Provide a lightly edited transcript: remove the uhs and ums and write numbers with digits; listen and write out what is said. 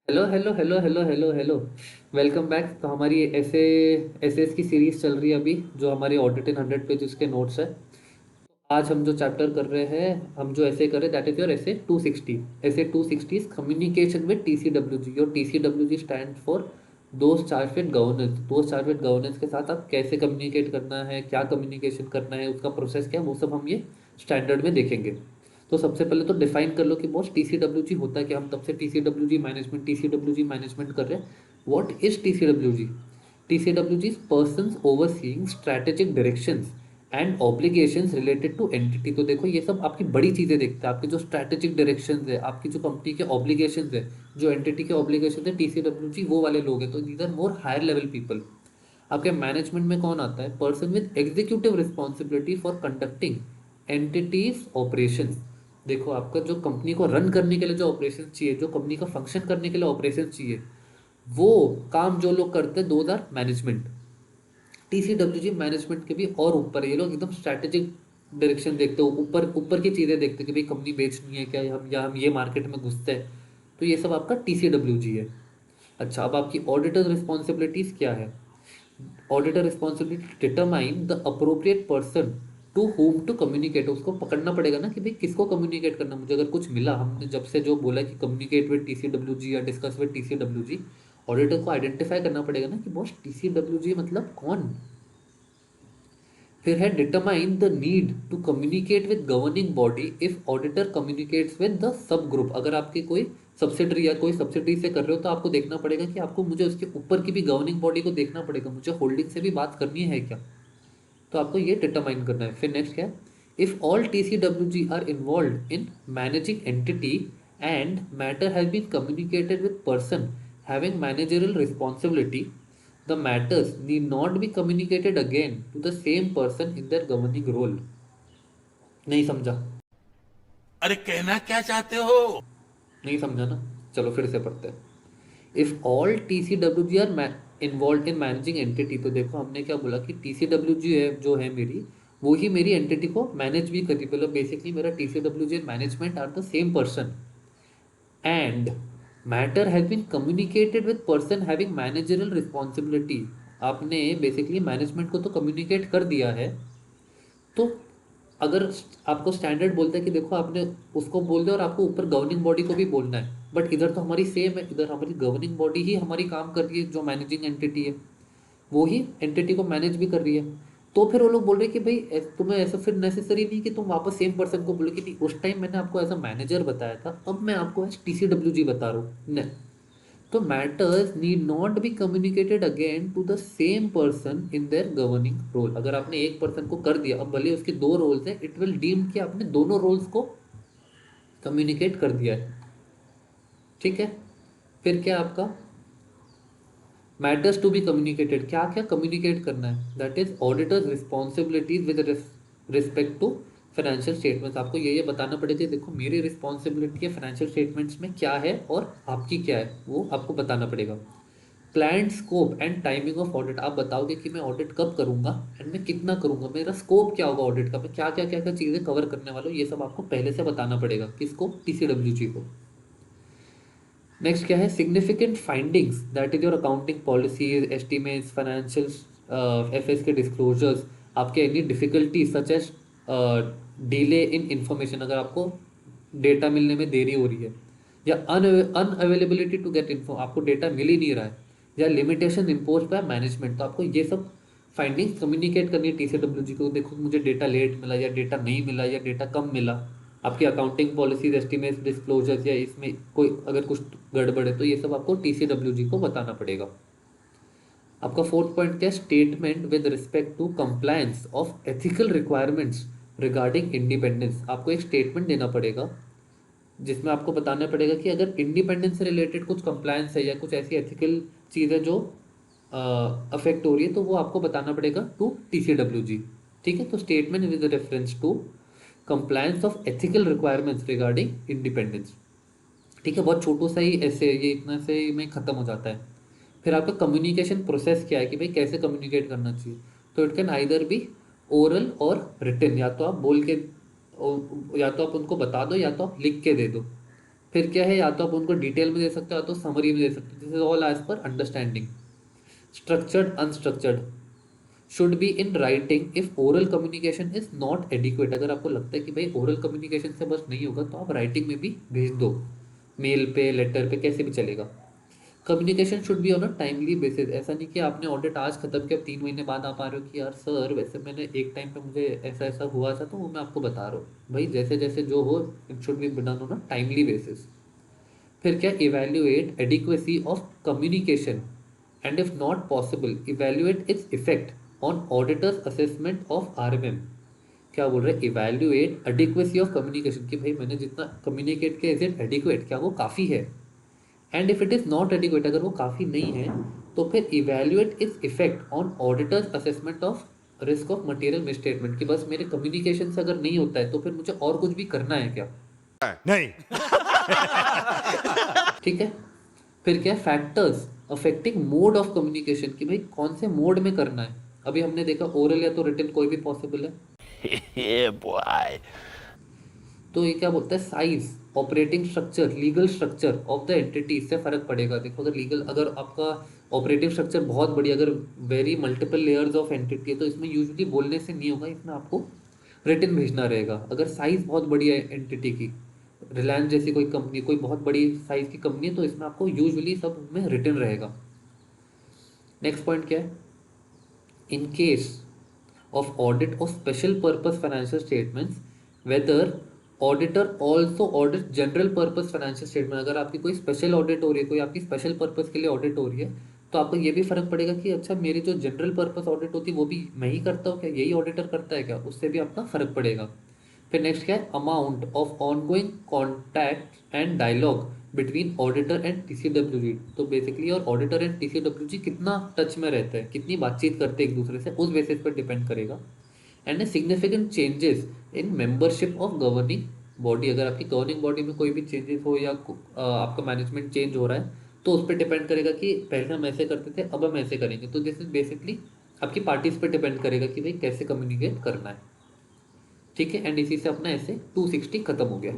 Hello hello hello hello hello hello. Welcome back. तो हमारी ऐसे एस की सीरीज चल रही है अभी, जो हमारी ऑडिट इन 100 पेजेस के नोट्स है। आज हम जो चैप्टर कर रहे हैं, हम जो ऐसे कर रहे हैं, दैट इज योर ऐसे 260। ऐसे 260 is communication with TCWG। Your TCWG stand for दोस्त चार्ज विद गवर्नेंस। दोस्त चार्ज विद गवर्नेंस के साथ आप कैसे कम्युनिकेट करना है, क्या कम्युनिकेशन करना है, उसका प्रोसेस क्या है, वो सब हम ये स्टैंडर्ड में देखेंगे। तो सबसे पहले तो डिफाइन कर लो कि बॉस TCWG होता है क्या। हम तब से TCWG मैनेजमेंट कर रहे हैं। What is TCWG? TCWG is persons overseeing strategic directions and obligations related to entity. तो देखो ये सब आपकी बड़ी चीज़ें देखते हैं, आपके जो स्ट्रैटेजिक डायरेक्शंस है, आपकी जो कंपनी के ऑब्लिगेशंस है, जो एंटिटी के ऑब्लिगेशंस है, TCWG वो वाले लोग हैं। तो these are more higher level people. आपके मैनेजमेंट में कौन आता है? Person with executive responsibility for conducting entity's operation. देखो आपका जो कंपनी को रन करने के लिए जो ऑपरेशन चाहिए, जो कंपनी का फंक्शन करने के लिए ऑपरेशन चाहिए, वो काम जो लोग करते हैं, those are management. TCWG management के भी और ऊपर ये लोग एकदम स्ट्रैटेजिक डायरेक्शन देखते हो, ऊपर ऊपर की चीज़ें देखते हैं कि भाई कंपनी बेचनी है क्या, हम या हम ये मार्केट में घुसते हैं। तो ये सब आपका TCWG है। अच्छा, अब आपकी ऑडिटर रिस्पॉन्सिबिलिटीज़ क्या है? Auditor responsibility determine the appropriate person to whom to communicate. उसको पकड़ना पड़ेगा ना कि भाई किसको कम्युनिकेट करना। मुझे अगर कुछ मिला, हमने जब से जो बोला कि कम्युनिकेट विद TCWG या डिस्कस विद TCWG, ऑडिटर को आइडेंटिफाई करना पड़ेगा ना कि बॉस TCWG मतलब कौन। फिर है determine the need to communicate with governing body if auditor communicates with the sub group. अगर आपके कोई सब्सिडरी या कोई सब्सिडरी से कर रहे हो, तो आपको देखना पड़ेगा कि आपको मुझे उसके ऊपर की भी गवर्निंग बॉडी को देखना पड़ेगा, मुझे होल्डिंग से भी बात करनी है क्या। तो आपको ये डिटरमाइन करना है। फिर नेक्स्ट क्या है? If all TCWG are involve in managing entity and matter has been communicated with person having managerial responsibility, the matters need not be communicated again to the same person in their governing role। नहीं समझा? अरे कहना क्या चाहते हो? नहीं समझा ना? चलो फिर से पढ़ते हैं। If all TCWG are involve in managing entity. तो देखो हमने क्या बोला कि TCWG है जो है मेरी, वो ही मेरी एंटिटी को मैनेज भी करी। मतलब बेसिकली मेरा TCWG and management are the same person, and matter has been communicated with person having managerial responsibility. आपने बेसिकली मैनेजमेंट को तो कम्युनिकेट कर दिया है। तो अगर आपको स्टैंडर्ड बोलता है कि देखो आपने उसको बोल दिया और आपको ऊपर गवर्निंग बॉडी को भी बोलना है, बट इधर तो हमारी सेम है, इधर हमारी गवर्निंग बॉडी ही हमारी काम कर रही है, जो मैनेजिंग एंटिटी है वो ही एंटिटी को मैनेज भी कर रही है। तो फिर वो लोग बोल रहे हैं कि भाई तुम्हें ऐसा फिर नेसेसरी नहीं कि तुम वापस सेम पर्सन को बोले कि नहीं, उस टाइम मैंने आपको एज अ मैनेजर बताया था, अब मैं आपको एज TCWG बता रहा हूँ। नहीं, तो matters need not be communicated again to the same person in their governing role. अगर आपने एक पर्सन को कर दिया, अब भले उसके दो रोल्स हैं, इट विल डीम कि आपने दोनों रोल्स को कम्युनिकेट कर दिया है। ठीक है। फिर क्या आपका मैटर्स टू बी कम्युनिकेटेड, क्या क्या कम्युनिकेट करना है? That is auditor's responsibilities with respect to financial statements. आपको ये बताना पड़ेगा, देखो मेरी रिस्पॉन्सिबिलिटी है फाइनेंशियल स्टेटमेंट्स में क्या है और आपकी क्या है, वो आपको बताना पड़ेगा। Plan scope and timing of audit. आप बताओगे कि मैं ऑडिट कब करूंगा एंड मैं कितना करूंगा, मेरा स्कोप क्या होगा ऑडिट का, मैं क्या क्या चीज़ें कवर करने वाला हूँ, ये सब आपको पहले से बताना पड़ेगा। किसको? TCWG को। नेक्स्ट क्या है? Significant findings, that is your accounting policies, estimates, financial FS के डिस्क्लोजर्स। आपके any difficulty such as delay in information, अगर आपको डेटा मिलने में देरी हो रही है, या अनअवेलेबिलिटी टू गेट इन्फो, आपको डेटा मिल ही नहीं रहा है, या लिमिटेशन इम्पोज बाय मैनेजमेंट, तो आपको ये सब फाइंडिंग्स कम्युनिकेट करनी है TCWG को। देखो मुझे डेटा लेट मिला, या डेटा नहीं मिला, या डेटा कम मिला। आपकी अकाउंटिंग पॉलिसीज, एस्टिमेट्स, डिस्क्लोजर्स, या इसमें कोई अगर कुछ गड़बड़ है, तो ये सब आपको TCWG को बताना पड़ेगा। आपका फोर्थ पॉइंट क्या है? Statement with respect to compliance of ethical requirements regarding independence. आपको एक स्टेटमेंट देना पड़ेगा जिसमें आपको बताना पड़ेगा कि अगर इंडिपेंडेंस से रिलेटेड कुछ कंप्लायंस है या कुछ ऐसी एथिकल चीज़ है जो अफेक्ट हो रही है, तो वो आपको बताना पड़ेगा टू TCWG। ठीक है। तो statement with reference to compliance of ethical requirements regarding independence. ठीक है, बहुत छोटू सा ही ऐसे, ये इतना से ही में ख़त्म हो जाता है। फिर आपका कम्युनिकेशन प्रोसेस क्या है कि भाई कैसे कम्युनिकेट करना चाहिए। तो it can either be oral और रिटन, या तो आप बोल के या तो आप उनको बता दो, या तो आप लिख के दे दो। फिर क्या है, या तो आप उनको डिटेल में दे सकते हो या तो समरी में दे सकते हो। This is all as per understanding. Structured unstructured should be in writing if oral communication is not adequate. अगर आपको लगता है कि भाई ओरल कम्युनिकेशन से बस नहीं होगा तो आप राइटिंग में भी भेज दो, मेल पे, लेटर पे, कैसे भी चलेगा। Communication should be on a timely basis. ऐसा नहीं कि आपने ऑडिट आज खत्म किया, 3 महीने बाद आप आ रहे हो कि यार सर वैसे मैंने एक टाइम पे मुझे ऐसा ऐसा हुआ था तो वो मैं आपको बता रहा हूँ। भाई जैसे जैसे जो हो, it should be done on a timely basis. फिर क्या, evaluate adequacy of communication and if not possible evaluate its effect on auditors assessment of RMM. क्या बोल रहे हैं, इवेल्युएट एडिक्वेसी ऑफ कम्युनिकेशन कि भाई मैंने जितना कम्युनिकेट किया, इज इट एडिक्वेट, क्या वो काफ़ी है। And if it is not adequate, अगर वो काफ़ी नहीं है, तो फिर evaluate its effect on auditors assessment of risk of material misstatement कि बस मेरे कम्युनिकेशन से अगर नहीं होता है तो फिर मुझे और कुछ भी करना है क्या। नहीं। ठीक है। फिर क्या, factors affecting mode of communication कि भाई कौन से मोड में करना है। अभी हमने देखा ओरल या तो रिटन कोई भी पॉसिबल है। Yeah, boy. तो ये क्या बोलता है, size, operating structure, legal structure of the entity, इससे फर्क पड़ेगा। देखो अगर लीगल, अगर आपका ऑपरेटिंग स्ट्रक्चर बहुत बड़ी, अगर very multiple layers of entity है तो इसमें यूजुअली बोलने से नहीं होगा, इसमें आपको रिटन भेजना रहेगा। अगर साइज बहुत बड़ी है एंटिटी की, रिलायंस जैसी कोई कंपनी, कोई बहुत बड़ी साइज की कंपनी है, तो इसमें आपको यूजुअली सब में रिटन रहेगा। नेक्स्ट पॉइंट क्या है, in case of audit of special purpose financial statements, whether auditor also audit general purpose financial statement। अगर आपकी कोई स्पेशल ऑडिट हो रही है, कोई आपकी स्पेशल पर्पस के लिए ऑडिट हो रही है, तो आपको ये भी फर्क पड़ेगा कि अच्छा मेरी जो जनरल पर्पस ऑडिट होती है वो भी मैं ही करता हूँ क्या, यही ऑडिटर करता है क्या, उससे भी आपका फर्क पड़ेगा। फिर नेक्स्ट क्या है, amount of ongoing contact and dialogue between auditor and TCWG. तो बेसिकली और ऑडिटर एंड टीसीडब्ल्यूजी कितना टच में रहते हैं, कितनी बातचीत करते हैं एक दूसरे से, उस बेसिस पर डिपेंड करेगा। And a significant changes in membership of governing body. अगर आपकी गवर्निंग बॉडी में कोई भी चेंजेस हो या आपका मैनेजमेंट चेंज हो रहा है तो उस पर डिपेंड करेगा कि पहले हम ऐसे करते थे अब हम ऐसे करेंगे। तो दिस इज बेसिकली आपकी पार्टीज पे डिपेंड करेगा कि भाई कैसे कम्युनिकेट करना है। ठीक है। एंड इसी से अपना ऐसे 260 खत्म हो गया।